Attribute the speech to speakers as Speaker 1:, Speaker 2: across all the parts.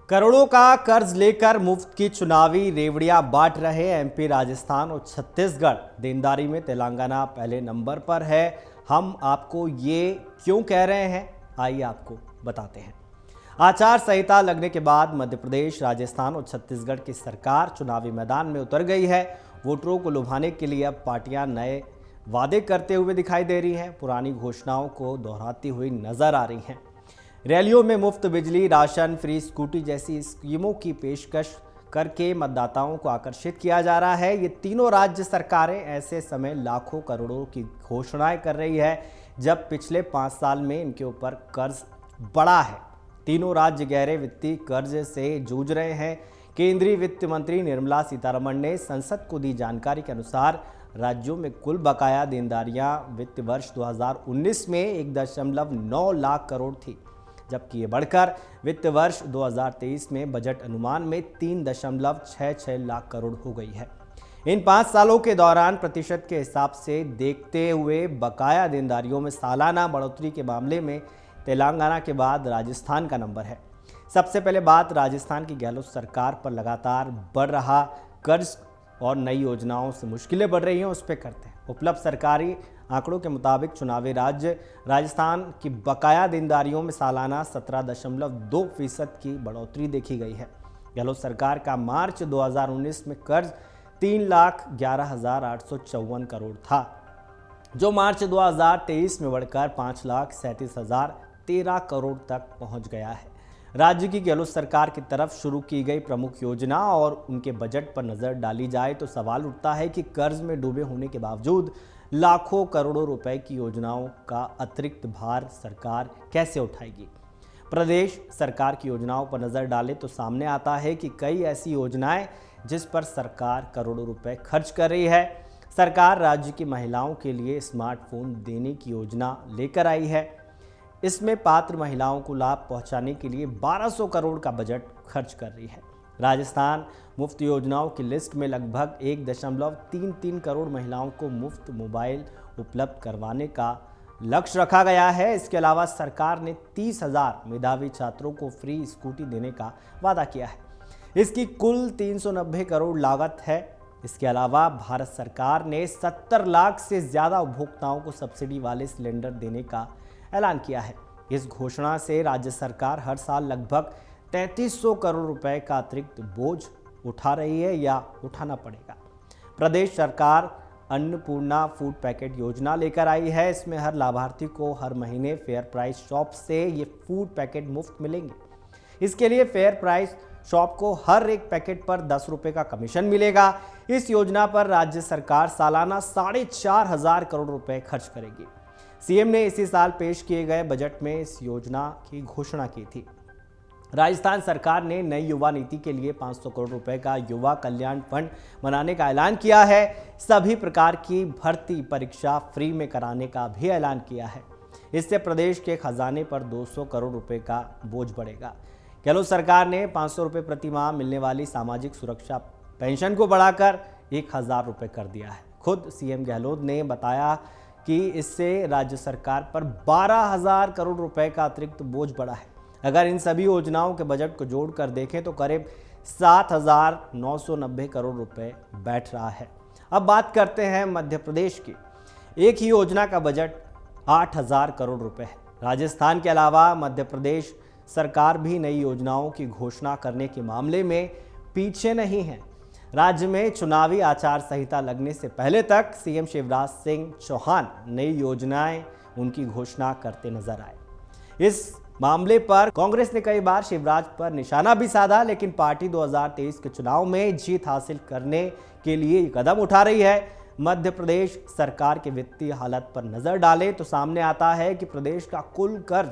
Speaker 1: करोड़ों का कर्ज लेकर मुफ्त की चुनावी रेवड़ियां बांट रहे एमपी, राजस्थान और छत्तीसगढ़। देनदारी में तेलंगाना पहले नंबर पर है। हम आपको ये क्यों कह रहे हैं, आइए आपको बताते हैं। आचार संहिता लगने के बाद मध्य प्रदेश, राजस्थान और छत्तीसगढ़ की सरकार चुनावी मैदान में उतर गई है। वोटरों को लुभाने के लिए अब पार्टियां नए वादे करते हुए दिखाई दे रही हैं, पुरानी घोषणाओं को दोहराती हुई नजर आ रही हैं। रैलियों में मुफ्त बिजली, राशन, फ्री स्कूटी जैसी स्कीमों की पेशकश करके मतदाताओं को आकर्षित किया जा रहा है। ये तीनों राज्य सरकारें ऐसे समय लाखों करोड़ों की घोषणाएं कर रही है जब पिछले 5 साल में इनके ऊपर कर्ज बढ़ा है। तीनों राज्य गहरे वित्तीय कर्ज से जूझ रहे हैं। केंद्रीय वित्त मंत्री निर्मला सीतारमण ने संसद को दी जानकारी के अनुसार राज्यों में कुल बकाया देनदारियां वित्त वर्ष 2019 में 1.9 लाख करोड़ थी, जबकि ये बढ़कर वित्त वर्ष 2023 में बजट अनुमान में 3.66 लाख करोड़ हो गई है। इन 5 सालों के दौरान प्रतिशत के हिसाब से देखते हुए बकाया देनदारियों में सालाना बढ़ोतरी के मामले में तेलंगाना के बाद राजस्थान का नंबर है। सबसे पहले बात राजस्थान की गहलोत सरकार पर लगातार बढ़ रहा कर्ज और नई योजनाओं से मुश्किलें बढ़ रही हैं, उस पर करते हैं। उपलब्ध सरकारी आंकड़ों के मुताबिक चुनावी राज्य राजस्थान की बकाया देनदारियों में सालाना 17.2% की बढ़ोतरी देखी गई है। गहलोत सरकार का मार्च 2019 में कर्ज 3,11,854 करोड़ था, जो मार्च 2023 में बढ़कर 5,37,013 करोड़ तक पहुंच गया है। राज्य की गहलोत सरकार की तरफ शुरू की गई प्रमुख योजना और उनके बजट पर नजर डाली जाए तो सवाल उठता है कि कर्ज में डूबे होने के बावजूद लाखों करोड़ों रुपए की योजनाओं का अतिरिक्त भार सरकार कैसे उठाएगी। प्रदेश सरकार की योजनाओं पर नजर डाले तो सामने आता है कि कई ऐसी योजनाएं जिस पर सरकार करोड़ों रुपए खर्च कर रही है। सरकार राज्य की महिलाओं के लिए स्मार्टफोन देने की योजना लेकर आई है। इसमें पात्र महिलाओं को लाभ पहुंचाने के लिए 1200 करोड़ का बजट खर्च कर रही है। राजस्थान मुफ्त योजनाओं की लिस्ट में लगभग 1.33 करोड़ महिलाओं को मुफ्त मोबाइल उपलब्ध करवाने का लक्ष्य रखा गया है। इसके अलावा सरकार ने 30,000 मेधावी छात्रों को फ्री स्कूटी देने का वादा किया है। इसकी कुल 390 करोड़ लागत है। इसके अलावा भारत सरकार ने 70 लाख से ज़्यादा उपभोक्ताओं को सब्सिडी वाले सिलेंडर देने का ऐलान किया है। इस घोषणा से राज्य सरकार हर साल लगभग 3300 करोड़ रुपए का अतिरिक्त बोझ उठा रही है या उठाना पड़ेगा। प्रदेश सरकार अन्नपूर्णा फूड पैकेट योजना लेकर आई है। इसमें हर लाभार्थी को हर महीने फेयर प्राइस शॉप से ये फूड पैकेट मुफ्त मिलेंगे। इसके लिए फेयर प्राइस शॉप को हर एक पैकेट पर 10 रुपए का कमीशन मिलेगा। इस योजना पर राज्य सरकार सालाना 4,500 करोड़ रुपए खर्च करेगी। सीएम ने इसी साल पेश किए गए बजट में इस योजना की घोषणा की थी। राजस्थान सरकार ने नई युवा नीति के लिए 500 करोड़ रुपए का युवा कल्याण फंड बनाने का ऐलान किया है। सभी प्रकार की भर्ती परीक्षा फ्री में कराने का भी ऐलान किया है। इससे प्रदेश के खजाने पर 200 करोड़ रुपए का बोझ बढ़ेगा। गहलोत सरकार ने 500 रुपए प्रति माह मिलने वाली सामाजिक सुरक्षा पेंशन को बढ़ाकर 1,000 रुपए कर दिया है। खुद सीएम गहलोत ने बताया कि इससे राज्य सरकार पर 12,000 करोड़ रुपए का अतिरिक्त बोझ बढ़ा है। अगर इन सभी योजनाओं के बजट को जोड़कर देखें तो करीब 7,990 करोड़ रुपए बैठ रहा है। अब बात करते हैं मध्य प्रदेश की। एक ही योजना का बजट 8,000 करोड़ रुपए है। राजस्थान के अलावा मध्य प्रदेश सरकार भी नई योजनाओं की घोषणा करने के मामले में पीछे नहीं है। राज्य में चुनावी आचार संहिता लगने से पहले तक सीएम शिवराज सिंह चौहान नई योजनाएं उनकी घोषणा करते नजर आए। इस मामले पर कांग्रेस ने कई बार शिवराज पर निशाना भी साधा, लेकिन पार्टी 2023 के चुनाव में जीत हासिल करने के लिए कदम उठा रही है। मध्य प्रदेश सरकार के वित्तीय हालत पर नजर डालें तो सामने आता है कि प्रदेश का कुल कर्ज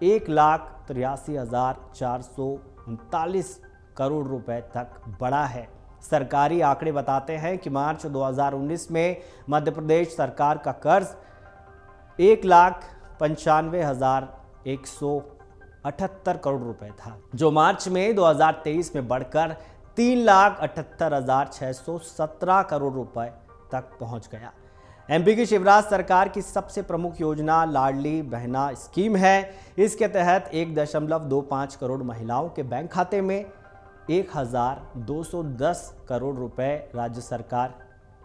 Speaker 1: 1,83,439 करोड़ रुपए तक बढ़ा है। सरकारी आंकड़े बताते हैं कि मार्च 2019 में मध्य प्रदेश सरकार का कर्ज 1,95,178 करोड़ रुपए था, जो मार्च में 2023 में बढ़कर 3,78,617 करोड़ रुपए तक पहुंच गया। एमपी की शिवराज सरकार की सबसे प्रमुख योजना लाडली बहना स्कीम है। इसके तहत 1.25 करोड़ महिलाओं के बैंक खाते में 1210 करोड़ रुपए राज्य सरकार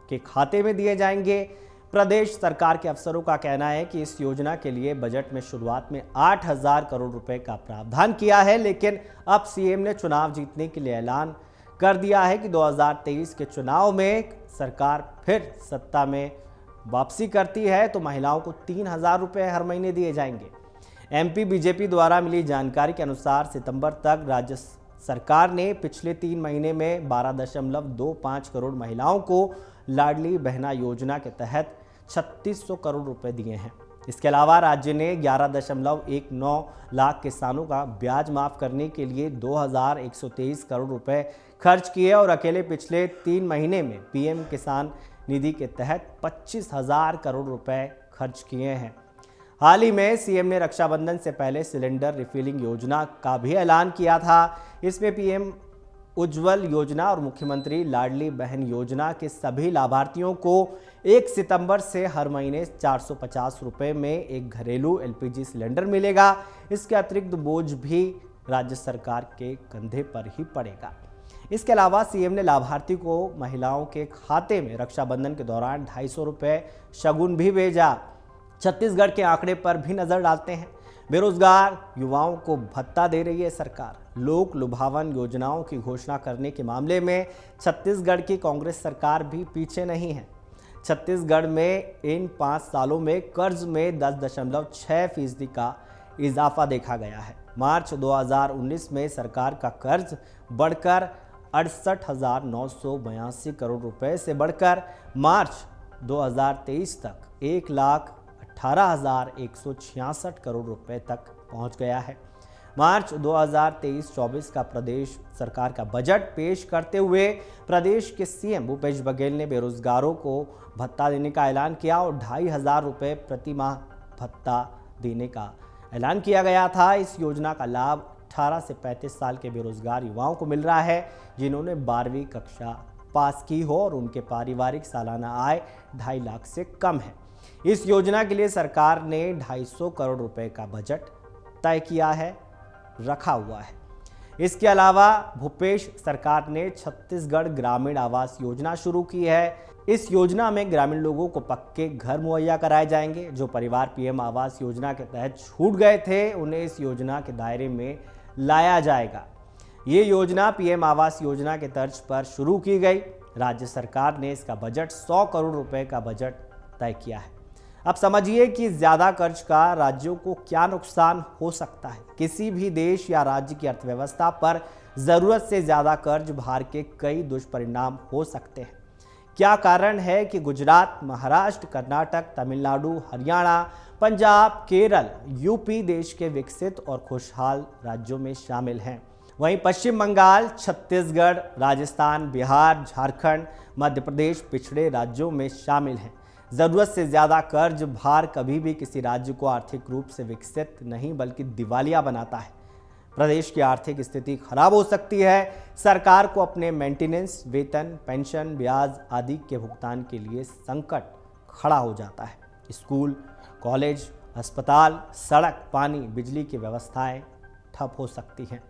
Speaker 1: के खाते में दिए जाएंगे। प्रदेश सरकार के अफसरों का कहना है कि इस योजना के लिए बजट में शुरुआत में 8000 करोड़ रुपए का प्रावधान किया है, लेकिन अब सीएम ने चुनाव जीतने के लिए ऐलान कर दिया है कि 2023 के चुनाव में सरकार फिर सत्ता में वापसी करती है तो महिलाओं को 3000 रुपए हर महीने दिए जाएंगे। एमपी बीजेपी द्वारा मिली जानकारी के अनुसार सितंबर तक राज्य सरकार ने पिछले 3 महीने में 12.25 करोड़ महिलाओं को लाडली बहना योजना के तहत 3600 करोड़ रुपए दिए हैं। इसके अलावा राज्य ने 11.19 लाख किसानों का ब्याज माफ करने के लिए 2123 करोड़ रुपए खर्च किए और अकेले पिछले 3 महीने में पीएम किसान निधि के तहत 25,000 करोड़ रुपए खर्च किए हैं। हाल ही में सीएम ने रक्षाबंधन से पहले सिलेंडर रिफिलिंग योजना का भी ऐलान किया था। इसमें पीएम उज्ज्वल योजना और मुख्यमंत्री लाडली बहन योजना के सभी लाभार्थियों को 1 सितंबर से हर महीने 450 रुपए में एक घरेलू एलपीजी सिलेंडर मिलेगा। इसके अतिरिक्त बोझ भी राज्य सरकार के कंधे पर ही पड़ेगा। इसके अलावा सीएम ने लाभार्थी को महिलाओं के खाते में रक्षाबंधन के दौरान 250 रुपए शगुन भी भेजा। छत्तीसगढ़ के आंकड़े पर भी नजर डालते हैं। बेरोजगार युवाओं को भत्ता दे रही है सरकार। लोक लुभावन योजनाओं की घोषणा करने के मामले में छत्तीसगढ़ की कांग्रेस सरकार भी पीछे नहीं है। छत्तीसगढ़ में इन 5 सालों में कर्ज में 10.6% का इजाफा देखा गया है। मार्च 2019 में सरकार का कर्ज बढ़कर 68,982 करोड़ रुपए से बढ़कर मार्च 2023 तक 1,18,166 करोड़ रुपए तक पहुंच गया है। मार्च 2023-24 का प्रदेश सरकार का बजट पेश करते हुए प्रदेश के सीएम भूपेश बघेल ने बेरोजगारों को भत्ता देने का ऐलान किया और 2,500 रुपए प्रति माह भत्ता देने का ऐलान किया गया था। इस योजना का लाभ 18 से 35 साल के बेरोजगार युवाओं को मिल रहा है, जिन्होंने 12वीं कक्षा पास की हो और उनके पारिवारिक सालाना आय 2.5 लाख से कम है। इस योजना के लिए सरकार ने 250 करोड़ रुपए का बजट तय किया है, रखा हुआ है। इसके अलावा भूपेश सरकार ने छत्तीसगढ़ ग्रामीण आवास योजना शुरू की है। इस योजना में ग्रामीण लोगों को पक्के घर मुहैया कराए जाएंगे। जो परिवार पीएम आवास योजना के तहत छूट गए थे, उन्हें इस योजना के दायरे में लाया जाएगा। ये योजना पीएम आवास योजना के तर्ज पर शुरू की गई। राज्य सरकार ने इसका बजट 100 करोड़ रुपए का बजट तय किया है। अब समझिए कि ज्यादा कर्ज का राज्यों को क्या नुकसान हो सकता है। किसी भी देश या राज्य की अर्थव्यवस्था पर जरूरत से ज्यादा कर्ज भार के कई दुष्परिणाम हो सकते हैं। क्या कारण है कि गुजरात, महाराष्ट्र, कर्नाटक, तमिलनाडु, हरियाणा, पंजाब, केरल, यूपी देश के विकसित और खुशहाल राज्यों में शामिल हैं। वहीं पश्चिम बंगाल, छत्तीसगढ़, राजस्थान, बिहार, झारखंड, मध्य प्रदेश पिछड़े राज्यों में शामिल हैं। जरूरत से ज्यादा कर्ज भार कभी भी किसी राज्य को आर्थिक रूप से विकसित नहीं बल्कि दिवालिया बनाता है। प्रदेश की आर्थिक स्थिति खराब हो सकती है। सरकार को अपने मेंटेनेंस, वेतन, पेंशन, ब्याज आदि के भुगतान के लिए संकट खड़ा हो जाता है। स्कूल, कॉलेज, अस्पताल, सड़क, पानी, बिजली की व्यवस्थाएं ठप हो सकती हैं।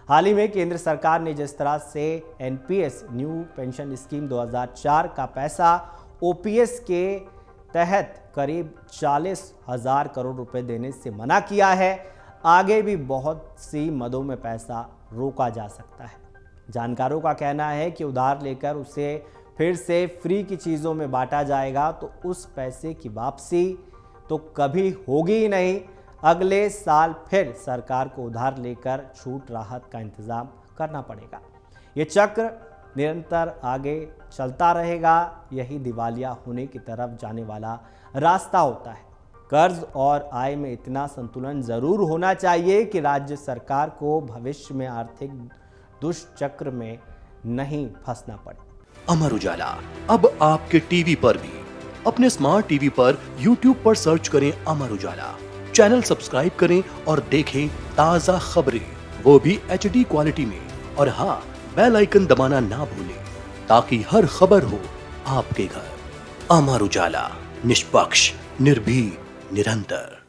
Speaker 1: हाल ही में केंद्र सरकार ने जिस तरह से एनपीएस न्यू पेंशन स्कीम 2004 का पैसा ओपीएस के तहत करीब 40,000 करोड़ रुपए देने से मना किया है, आगे भी बहुत सी मदों में पैसा रोका जा सकता है। जानकारों का कहना है कि उधार लेकर उसे फिर से फ्री की चीज़ों में बांटा जाएगा तो उस पैसे की वापसी तो कभी होगी ही नहीं। अगले साल फिर सरकार को उधार लेकर छूट राहत का इंतजाम करना पड़ेगा। ये चक्र निरंतर आगे चलता रहेगा। यही दिवालिया होने की तरफ जाने वाला रास्ता होता है। कर्ज और आय में इतना संतुलन जरूर होना चाहिए कि राज्य सरकार को भविष्य में आर्थिक दुष्चक्र में नहीं फंसना पड़े।
Speaker 2: अमर उजाला अब आपके टीवी पर भी। अपने स्मार्ट टीवी पर YouTube पर सर्च करें अमर उजाला, चैनल सब्सक्राइब करें और देखें ताजा खबरें, वो भी HD क्वालिटी में। और हाँ, बेल आइकन दबाना ना भूलें ताकि हर खबर हो आपके घर। अमर उजाला। निष्पक्ष, निर्भीक, निरंतर।